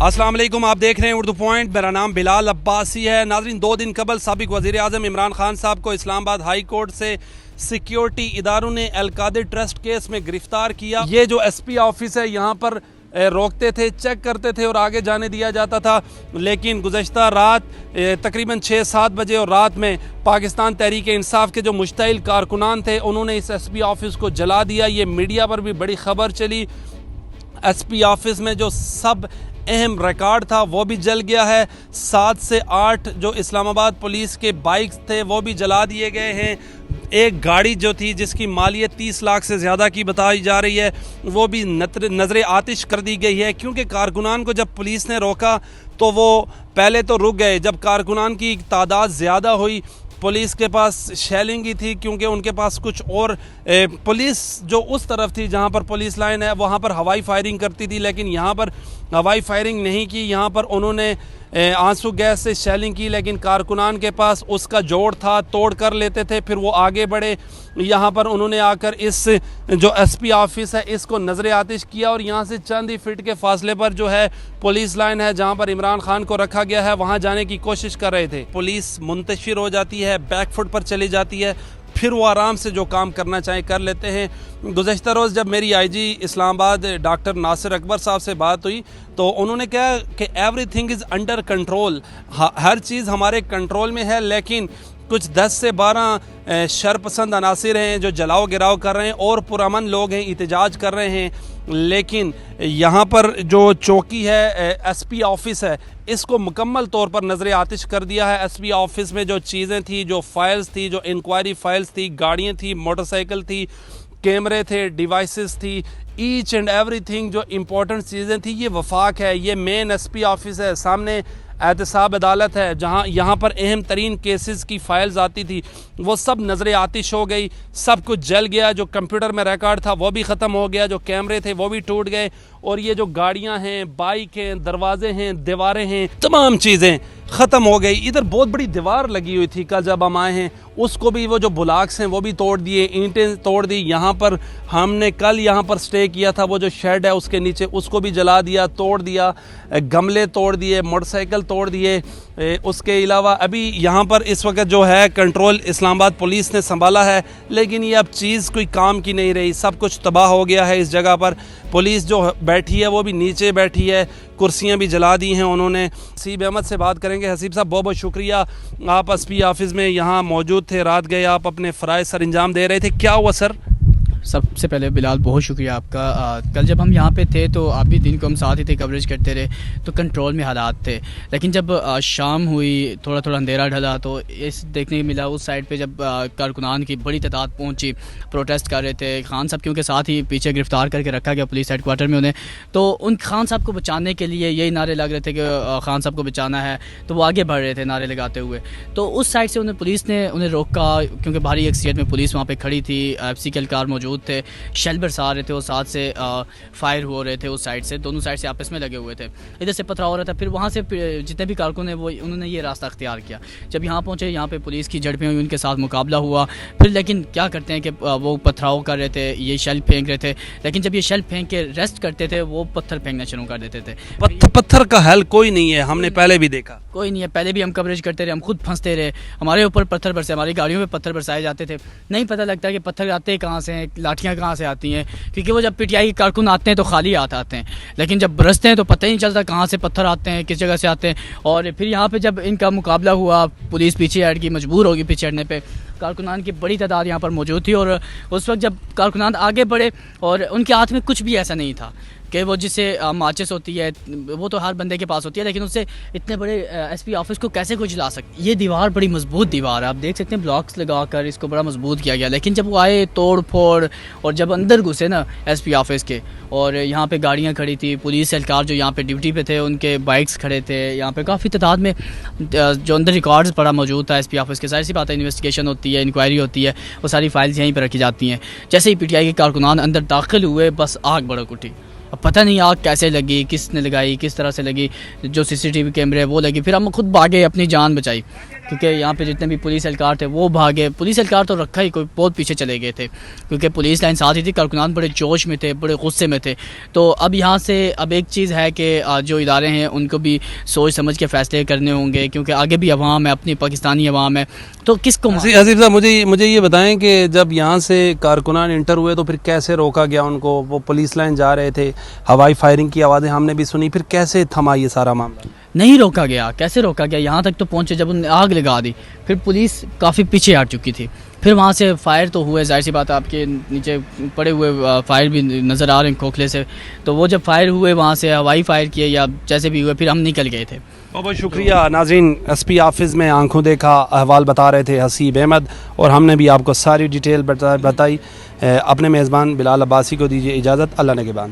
अस्सलाम वालेकुम, आप देख रहे हैं उर्दू पॉइंट। मेरा नाम बिलाल अब्बासी है। नाज़रीन, 2 दिन कबल साबिक वज़ीर आज़म इमरान खान साहब को इस्लामाबाद हाई कोर्ट से सिक्योरिटी इदारों ने अलकादिर ट्रस्ट केस में गिरफ्तार किया। ये जो SP ऑफिस है यहाँ पर रोकते थे, चेक करते थे और आगे जाने दिया जाता था, लेकिन गुज़श्ता रात तकरीबन 6-7 बजे और रात में पाकिस्तान तहरीक इंसाफ के जो मुश्तइल कारकुनान थे उन्होंने इस SP ऑफिस को जला दिया। ये मीडिया पर भी बड़ी खबर चली। SP ऑफिस में जो सब अहम रिकॉर्ड था वो भी जल गया है। 7 से 8 जो इस्लामाबाद पुलिस के बाइक्स थे वो भी जला दिए गए हैं। एक गाड़ी जो थी जिसकी मालियत 30 लाख से ज़्यादा की बताई जा रही है वो भी नज़र आतिश कर दी गई है, क्योंकि कारकुनान को जब पुलिस ने रोका तो वो पहले तो रुक गए। जब कारकुनान की तादाद ज़्यादा हुई, पुलिस के पास शेलिंग ही थी, क्योंकि उनके पास कुछ और पुलिस जो उस तरफ थी जहां पर पुलिस लाइन है वहां पर हवाई फायरिंग करती थी, लेकिन यहां पर हवाई फायरिंग नहीं की। यहां पर उन्होंने आंसू गैस से शेलिंग की, लेकिन कारकुनान के पास उसका जोड़ था, तोड़ कर लेते थे, फिर वो आगे बढ़े। यहाँ पर उन्होंने आकर इस जो SP ऑफिस है इसको नज़र आतिश किया और यहाँ से चंद ही फीट के फासले पर जो है पुलिस लाइन है जहाँ पर इमरान खान को रखा गया है, वहाँ जाने की कोशिश कर रहे थे। पुलिस मुंतशिर हो जाती है, बैक फुट पर चली जाती है, फिर वो आराम से जो काम करना चाहें कर लेते हैं। गुज़श्ता रोज़ जब मेरी IG इस्लामाबाद डॉक्टर नासिर अकबर साहब से बात हुई तो उन्होंने कहा कि एवरीथिंग इज़ अंडर कंट्रोल, हर चीज़ हमारे कंट्रोल में है, लेकिन कुछ 10 से 12 शरपसंद अनासिर हैं जो जलाओ गिराव कर रहे हैं और पुरअमन लोग हैं, एहतजाज कर रहे हैं। लेकिन यहाँ पर जो चौकी है SP ऑफिस है इसको मुकम्मल तौर पर नज़र आतिश कर दिया है। SP ऑफिस में जो चीज़ें थी, जो फाइल्स थी, जो इंक्वायरी फाइल्स थी, गाड़ियाँ थी, मोटरसाइकिल थी, कैमरे थे, डिवाइसेस थी, ईच एंड एवरीथिंग जो इम्पोर्टेंट चीज़ें थी, ये वफाक है। ये मेन SP ऑफिस है, सामने एहतसाब अदालत है जहाँ यहाँ पर अहम तरीन केसेस की फ़ाइल्स आती थी, वो सब नज़र आतिश हो गई, सब कुछ जल गया। जो कंप्यूटर में रिकॉर्ड था वो भी ख़त्म हो गया, जो कैमरे थे वो भी टूट गए, और ये जो गाड़ियाँ हैं, बाइक हैं, दरवाजे हैं, दीवारें हैं, तमाम चीज़ें ख़त्म हो गई। इधर बहुत बड़ी दीवार लगी हुई थी कल जब हम आए हैं, उसको भी वो जो ब्लॉक्स हैं वो भी तोड़ दिए, ईंटें तोड़ दी। यहाँ पर हमने कल यहाँ पर स्टे किया था, वो जो शेड है उसके नीचे उसको भी जला दिया, तोड़ दिया, गमले तोड़ दिए, मोटरसाइकिल तोड़ दिए। उसके अलावा अभी यहाँ पर इस वक्त जो है कंट्रोल इस्लामाबाद पुलिस ने संभाला है, लेकिन ये अब चीज़ कोई काम की नहीं रही, सब कुछ तबाह हो गया है। इस जगह पर पुलिस जो बैठी है वो भी नीचे बैठी है, कुर्सियाँ भी जला दी हैं उन्होंने। हसीब अहमद से बात करेंगे। हसीब साहब, बहुत बहुत शुक्रिया, आप SP ऑफिस में यहाँ मौजूद थे, रात गए आप अपने फ़राइज़ सर अंजाम दे रहे थे, क्या हुआ सर? सबसे पहले बिलाल बहुत शुक्रिया आपका। कल जब हम यहाँ पे थे तो आप भी दिन को हम साथ ही थे, कवरेज करते रहे, तो कंट्रोल में हालात थे। लेकिन जब शाम हुई, थोड़ा थोड़ा अंधेरा ढला, तो इस देखने को मिला उस साइड पे जब कारकुनान की बड़ी तादाद पहुँची, प्रोटेस्ट कर रहे थे। खान साहब क्योंकि साथ ही पीछे गिरफ़्तार करके रखा गया पुलिस हेडक्वार्टर में उन्हें, तो उन खान साहब को बचाने के लिए यही नारे लग रहे थे कि खान साहब को बचाना है, तो वो आगे बढ़ रहे थे नारे लगाते हुए। तो उस साइड से पुलिस ने उन्हें रोका, क्योंकि भारी अक्सरियत में पुलिस वहाँ पर खड़ी थी, FC के एहलकार मौजूद थे, शेल बरसा रहे थे, और साथ से फायर हो रहे थे। उस साइड से दोनों साइड से आपस में लगे हुए थे, इधर से पथराव हो रहा था। फिर वहाँ से जितने भी कारकुन हैं वो उन्होंने ये रास्ता अख्तियार किया। जब यहाँ पहुँचे, यहाँ पे पुलिस की झड़पें हुई, उनके साथ मुकाबला हुआ। फिर लेकिन क्या करते हैं कि वो पथराव कर रहे थे, ये शेल फेंक रहे थे, लेकिन जब ये शेल फेंक के रेस्ट करते थे वो पत्थर फेंकना शुरू कर देते थे। पत्थर का हल कोई नहीं है, हमने पहले भी देखा, कोई नहीं है। पहले भी हम कवरेज करते रहे, हम खुद फंसते रहे, हमारे ऊपर पत्थर बरसे, हमारी गाड़ियों पे पत्थर बरसाए जाते थे। नहीं पता लगता कि पत्थर आते कहाँ से हैं, लाठियाँ कहाँ से आती हैं, क्योंकि वो जब PTI के कारकुन आते हैं तो खाली हाथ आते हैं, लेकिन जब बरसते हैं तो पता ही नहीं चलता कहाँ से पत्थर आते हैं, किस जगह से आते हैं। और फिर यहाँ पे जब इनका मुकाबला हुआ, पुलिस पीछे हट गई, मजबूर होगी पीछे हटने पे। कारकुनान की बड़ी तादाद यहाँ पर मौजूद थी, और उस वक्त जब कारकुनान आगे बढ़े और उनके हाथ में कुछ भी ऐसा नहीं था कि वो जिसे माचिस होती है वो तो हर बंदे के पास होती है, लेकिन उससे इतने बड़े SP ऑफिस को कैसे कोई जला सकते। ये दीवार बड़ी मजबूत दीवार है, आप देख सकते हैं, ब्लॉक्स लगाकर इसको बड़ा मजबूत किया गया। लेकिन जब वो आए तोड़ फोड़, और जब अंदर घुसे ना SP ऑफिस के, और यहाँ पे गाड़ियाँ खड़ी थी, पुलिस एहलकार जो यहाँ पे ड्यूटी पे थे उनके बाइक्स खड़े थे, यहाँ पे काफ़ी तादाद में जो अंदर रिकॉर्ड्स पड़ा मौजूद था SP ऑफिस के। सारी सी बात है, इन्वेस्टिगेशन होती है, इंक्वायरी होती है, वो सारी फाइल्स यहीं पर रखी जाती हैं। जैसे ही PTI के कारकुनान अंदर दाखिल हुए, बस आग भड़क उठी। अब पता नहीं आग कैसे लगी, किसने लगाई, किस तरह से लगी, जो CCTV कैमरे वो लगी, फिर हम खुद भागे, अपनी जान बचाई। کیونکہ یہاں پہ جتنے بھی پولیس اہلکار تھے وہ بھاگے. پولیس اہلکار تو رکھا ہی کوئی بہت پیچھے چلے گئے تھے کیونکہ پولیس لائن ساتھ ہی تھی. کارکنان بڑے جوش میں تھے, بڑے غصے میں تھے. تو اب یہاں سے اب ایک چیز ہے کہ جو ادارے ہیں ان کو بھی سوچ سمجھ کے فیصلے کرنے ہوں گے کیونکہ آگے بھی عوام ہے, اپنی پاکستانی عوام ہے. تو کس کو حسیب صاحب مجھے یہ بتائیں کہ جب یہاں سے کارکنان انٹر ہوئے تو پھر کیسے روکا گیا ان کو؟ وہ پولیس لائن جا رہے تھے, ہوائی فائرنگ کی آوازیں ہم نے بھی سنی, پھر کیسے تھما یہ سارا معاملہ؟ نہیں روکا گیا. کیسے روکا گیا؟ یہاں تک تو پہنچے جب انہوں نے آگ لگا دی, پھر پولیس کافی پیچھے ہٹ چکی تھی. پھر وہاں سے فائر تو ہوئے, ظاہر سی بات ہے آپ کے نیچے پڑے ہوئے فائر بھی نظر آ رہے ہیں کھوکھلے سے. تو وہ جب فائر ہوئے وہاں سے ہوائی فائر کیے یا جیسے بھی ہوئے, پھر ہم نکل گئے تھے. بہت بہت شکریہ. ناظرین, ایس پی آفس میں آنکھوں دیکھا احوال بتا رہے تھے حسیب احمد, اور ہم نے بھی آپ کو ساری ڈیٹیل بتائی. اپنے میزبان بلال عباسی کو دیجیے اجازت. اللہ نگہبان.